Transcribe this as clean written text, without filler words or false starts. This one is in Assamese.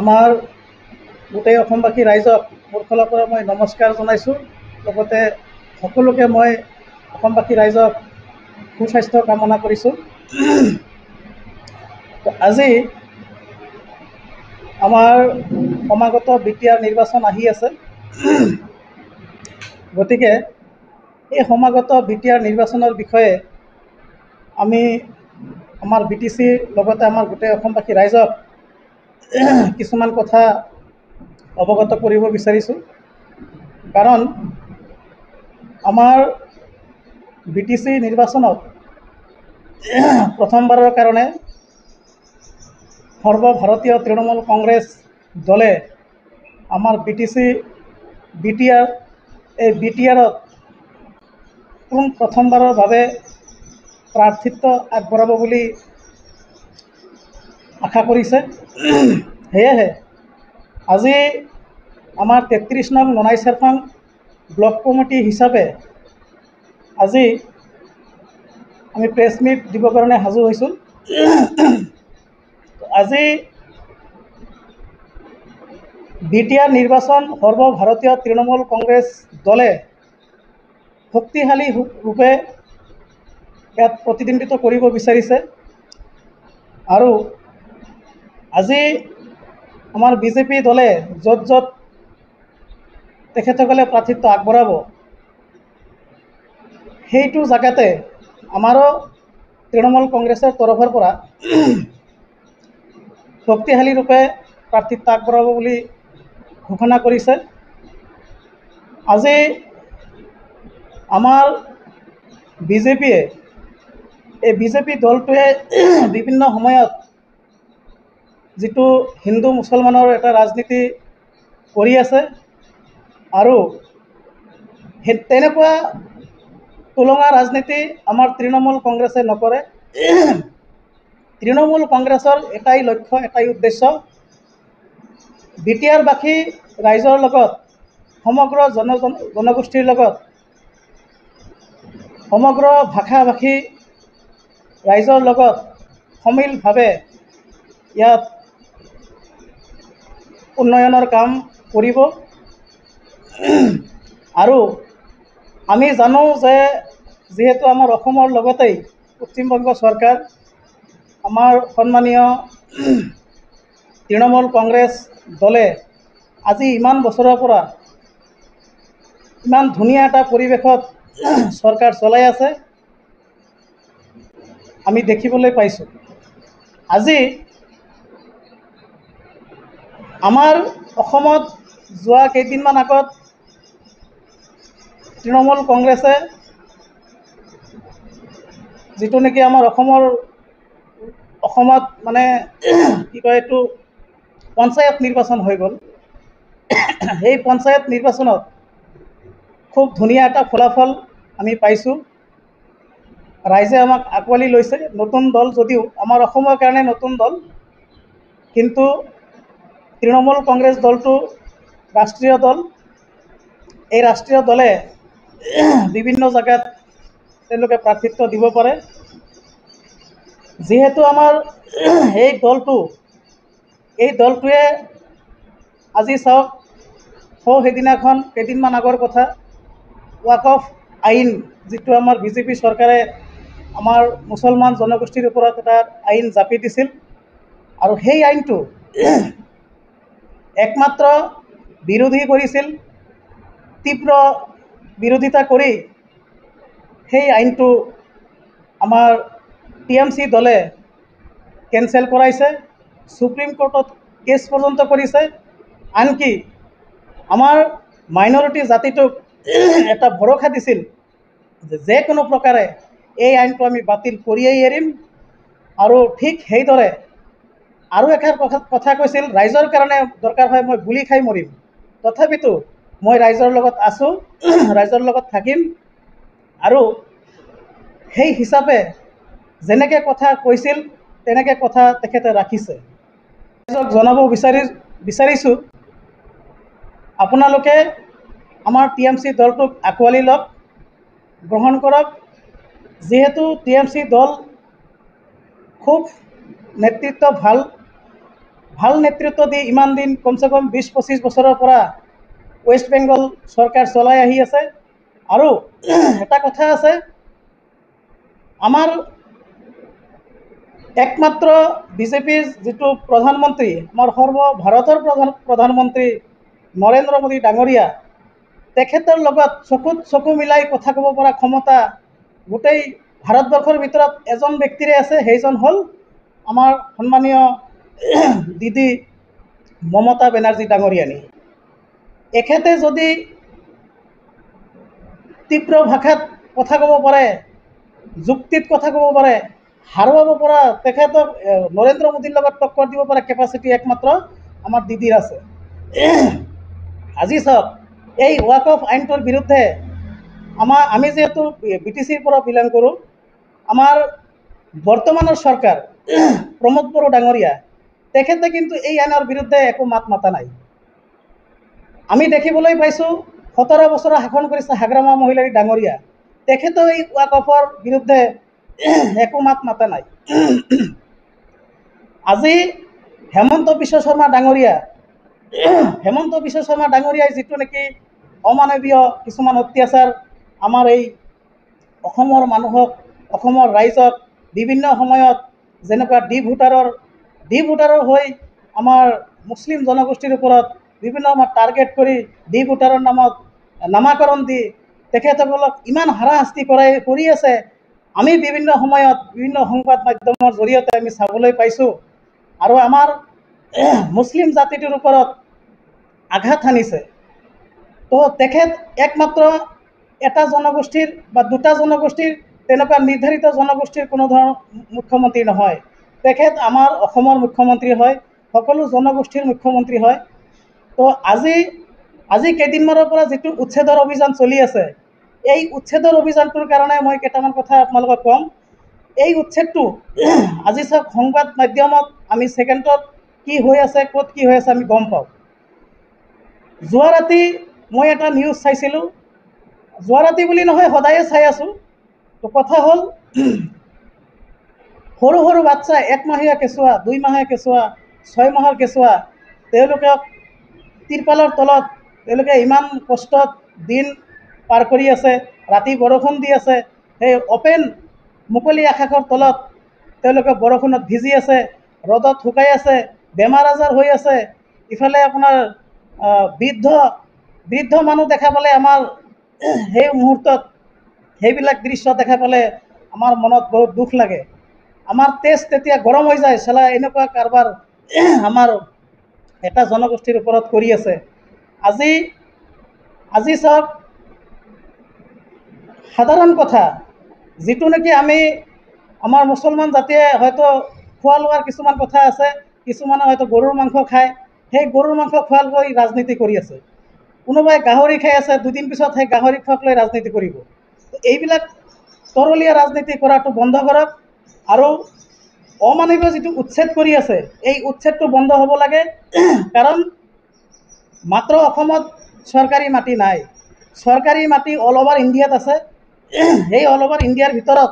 আমাৰ গোটেই অসমবাসী ৰাইজক মোৰ ফালৰ পৰা মই নমস্কাৰ জনাইছোঁ। লগতে সকলোকে মই অসমবাসী ৰাইজক সুস্বাস্থ্য কামনা কৰিছোঁ। আজি আমাৰ সমাগত বিটিআৰ নিৰ্বাচন আহি আছে। গতিকে এই সমাগত বিটিআৰ নিৰ্বাচনৰ বিষয়ে আমি আমাৰ BTCৰ লগতে আমাৰ গোটেই অসমবাসী ৰাইজক কিছুমান কথা অৱগত কৰিব বিচাৰিছোঁ। কাৰণ আমাৰ BTC নিৰ্বাচনত প্ৰথমবাৰৰ কাৰণে সৰ্বভাৰতীয় তৃণমূল কংগ্ৰেছ দলে আমাৰ বিটিআৰ এই বিটিআৰত প্ৰথমবাৰৰ বাবে প্ৰাৰ্থিত্ব আগবঢ়াব বুলি আশা কৰিছে। সেয়েহে আজি আমাৰ 33 নং ননাই চেৰফাং ব্লক কমিটি হিচাপে আজি আমি প্ৰেছ মিট দিবৰ কাৰণে সাজু হৈছোঁ। আজি বিটিআৰ নিৰ্বাচন সৰ্বভাৰতীয় তৃণমূল কংগ্ৰেছ দলে শক্তিশালী ৰূপে ইয়াত প্ৰতিদ্বন্দ্বিতা কৰিব বিচাৰিছে। আৰু আজি আমাৰ বিজেপি দলে য'ত য'ত তেখেতসকলে প্ৰাৰ্থিত্ব আগবঢ়াব, সেইটো জাগাতে আমাৰো তৃণমূল কংগ্ৰেছৰ তৰফৰ পৰা শক্তিশালী ৰূপে প্ৰাৰ্থিত্ব আগবঢ়াব বুলি ঘোষণা কৰিছে। আজি আমাৰ বিজেপিয়ে এই বিজেপি দলটোৱে বিভিন্ন সময়ত যিটো হিন্দু মুছলমানৰ এটা ৰাজনীতি কৰি আছে, আৰু তেনেকুৱা তুলঙা ৰাজনীতি আমাৰ তৃণমূল কংগ্ৰেছে নকৰে। তৃণমূল কংগ্ৰেছৰ এটাই লক্ষ্য, এটাই উদ্দেশ্য, বিটিআৰবাসী ৰাইজৰ লগত, সমগ্ৰ জনগোষ্ঠীৰ লগত, সমগ্ৰ ভাষা ভাষী ৰাইজৰ লগত সমিলভাৱে ইয়াত উন্নয়নৰ কাম কৰিব। আৰু আমি জানো যে যিহেতু আমাৰ অসমৰ লগতেই পশ্চিমবংগ চৰকাৰ, আমাৰ সন্মানীয় তৃণমূল কংগ্ৰেছ দলে আজি ইমান বছৰৰ পৰা ইমান ধুনীয়া এটা পৰিৱেশত চৰকাৰ চলাই আছে, আমি দেখিবলৈ পাইছোঁ। আজি আমাৰ অসমত যোৱা কেইদিনমান আগত তৃণমূল কংগ্ৰেছে যিটো নেকি আমাৰ অসমত মানে কি কয় এইটো পঞ্চায়ত নিৰ্বাচন হৈ গ'ল। সেই পঞ্চায়ত নিৰ্বাচনত খুব ধুনীয়া এটা ফলাফল আমি পাইছোঁ। ৰাইজে আমাক আঁকোৱালি লৈছে। নতুন দল যদিও আমাৰ অসমৰ কাৰণে নতুন দল, কিন্তু তৃণমূল কংগ্ৰেছ দলটো ৰাষ্ট্ৰীয় দল। এই ৰাষ্ট্ৰীয় দলে বিভিন্ন জাগাত তেওঁলোকে প্ৰাৰ্থিত্ব দিব পাৰে। যিহেতু আমাৰ এই দলটোৱে আজি চাওক, সেইদিনাখন কেইদিনমান আগৰ কথা, ৱাকফ আইন যিটো আমাৰ বিজেপি চৰকাৰে আমাৰ মুছলমান জনগোষ্ঠীৰ ওপৰত এটা আইন জাপি দিছিল, আৰু সেই আইনটো একমাত্ৰ বিৰোধী কৰিছিল। তীব্ৰ বিৰোধিতা কৰি সেই আইনটো আমাৰ TMC দলে কেনচেল কৰাইছে, সুপ্ৰিম কোৰ্টত কেছ পৰ্যন্ত কৰিছে। আনকি আমাৰ মাইনৰিটি জাতিটোক এটা ভৰসা দিছিল যে কোনো প্ৰকাৰে এই আইনটো আমি বাতিল কৰিয়েই এৰিম। আৰু ঠিক সেইদৰে আৰু এষাৰ কথা কৈছিল, ৰাইজৰ কাৰণে দৰকাৰ হয় মই গুলি খাই মৰিম, তথাপিতো মই ৰাইজৰ লগত আছোঁ, ৰাইজৰ লগত থাকিম। আৰু সেই হিচাপে যেনেকৈ কথা কৈছিল তেনেকৈ কথা তেখেতে ৰাখিছে। ৰাইজক জনাব বিচাৰিছোঁ, আপোনালোকে আমাৰ TMC দলটোক আঁকোৱালি লওক, গ্ৰহণ কৰক। যিহেতু TMC দল খুব নেতৃত্ব ভাল, ভাল নেতৃত্ব দি ইমান দিন কমচে কম 20-25 বছৰৰ পৰা ৱেষ্ট বেংগল চৰকাৰ চলাই আহি আছে। আৰু এটা কথা আছে, আমাৰ একমাত্ৰ বিজেপিৰ যিটো প্ৰধানমন্ত্ৰী, আমাৰ ভাৰতৰ প্ৰধানমন্ত্ৰী নৰেন্দ্ৰ মোদী ডাঙৰীয়া, তেখেতৰ লগত চকুত চকু মিলাই কথা ক'ব পৰা ক্ষমতা গোটেই ভাৰতবৰ্ষৰ ভিতৰত এজন ব্যক্তিৰে আছে, সেইজন হ'ল আমাৰ সন্মানীয় দিদি মমতা বেনাৰ্জী ডাঙৰীয়ানী। এখেতে যদি তীব্ৰ ভাষাত কথা ক'ব পাৰে, যুক্তিত কথা ক'ব পাৰে, হাৰুৱাব পৰা, তেখেতক নৰেন্দ্ৰ মোদীৰ লগত টক্কৰ দিব পৰা কেপাচিটি একমাত্ৰ আমাৰ দিদিৰ আছে। আজি চাওক, এই ৱাকফ আইনটোৰ বিৰুদ্ধে আমি যিহেতু BTCৰ পৰা বিলং কৰোঁ, আমাৰ বৰ্তমানৰ চৰকাৰ প্ৰমোদ বড়ো ডাঙৰীয়া, তেখেতে কিন্তু এই আইনৰ বিৰুদ্ধে একো মাত মাতা নাই। আমি দেখিবলৈ পাইছোঁ 17 বছৰ শাসন কৰিছে হাগ্ৰামা মহিলাৰী ডাঙৰীয়া, তেখেতেও এই ৱাকফৰ বিৰুদ্ধে একো মাত মাতা নাই। আজি হেমন্ত বিশ্ব শৰ্মা ডাঙৰীয়াই যিটো নেকি অমানৱীয় কিছুমান অত্যাচাৰ আমাৰ এই অসমৰ মানুহক, অসমৰ ৰাইজক বিভিন্ন সময়ত যেনেকুৱা ডি ভোটাৰৰ হৈ আমাৰ মুছলিম জনগোষ্ঠীৰ ওপৰত বিভিন্ন সময়ত টাৰ্গেট কৰি ডি ভোটাৰৰ নামত নামাকৰণ দি তেখেতসকলক ইমান হাৰাশাস্তি কৰি আছে, আমি বিভিন্ন সময়ত বিভিন্ন সংবাদ মাধ্যমৰ জৰিয়তে আমি চাবলৈ পাইছোঁ। আৰু আমাৰ মুছলিম জাতিটোৰ ওপৰত আঘাত সানিছে। তো তেখেত একমাত্ৰ এটা জনগোষ্ঠীৰ বা দুটা জনগোষ্ঠীৰ, তেনেকুৱা নিৰ্ধাৰিত জনগোষ্ঠীৰ কোনো ধৰণৰ মুখ্যমন্ত্ৰী নহয়। তেখেত আমাৰ অসমৰ মুখ্যমন্ত্ৰী হয়, সকলো জনগোষ্ঠীৰ মুখ্যমন্ত্ৰী হয়। তো আজি কেইদিনমানৰ পৰা যিটো উচ্ছেদৰ অভিযান চলি আছে, এই উচ্ছেদৰ অভিযানটোৰ কাৰণে মই কেইটামান কথা আপোনালোকক ক'ম। এই উচ্ছেদটো আজি চাওক, সংবাদ মাধ্যমত আমি ছেকেণ্ডত কি হৈ আছে, ক'ত কি হৈ আছে আমি গম পাওঁ। যোৱা ৰাতি মই এটা নিউজ চাইছিলোঁ, যোৱা ৰাতি বুলি নহয়, সদায়ে চাই আছোঁ। তো কথা হ'ল, সৰু সৰু বাচ্চা, 1 মাহীয়া কেঁচুৱা, 2 মাহীয়া কেঁচুৱা, 6 মাহৰ কেঁচুৱা, তেওঁলোকক তিৰপালৰ তলত তেওঁলোকে ইমান কষ্টত দিন পাৰ কৰি আছে, ৰাতি বৰষুণ দি আছে, সেই অপেন মুকলি আকাশৰ তলত তেওঁলোকে বৰষুণত ভিজি আছে, ৰ'দত শুকাই আছে, বেমাৰ আজাৰ হৈ আছে। ইফালে আপোনাৰ বৃদ্ধ মানুহ দেখা পালে আমাৰ সেই মুহূৰ্তত সেইবিলাক দৃশ্য দেখা পালে আমাৰ মনত বহুত দুখ লাগে। আমাৰ তেজ তেতিয়া গৰম হৈ যায়, চালা এনেকুৱা কাৰবাৰ আমাৰ এটা জনগোষ্ঠীৰ ওপৰত কৰি আছে। আজি চাওক, সাধাৰণ কথা, যিটো নেকি আমি আমাৰ মুছলমান জাতিয়ে হয়তো খোৱা লোৱাৰ কিছুমান কথা আছে, কিছুমানে হয়তো গৰুৰ মাংস খায়, সেই গৰুৰ মাংস খোৱাক লৈ ৰাজনীতি কৰি আছে। কোনোবাই গাহৰি খাই আছে, 2 দিন পিছত সেই গাহৰি খোৱাক লৈ ৰাজনীতি কৰিব। এইবিলাক তৰলীয়া ৰাজনীতি কৰাটো বন্ধ কৰক। আৰু অমানৱীয় যিটো উচ্ছেদ কৰি আছে, এই উচ্ছেদটো বন্ধ হ'ব লাগে। কাৰণ মাত্ৰ অসমত চৰকাৰী মাটি নাই, চৰকাৰী মাটি অল অভাৰ ইণ্ডিয়াত আছে। সেই অল অভাৰ ইণ্ডিয়াৰ ভিতৰত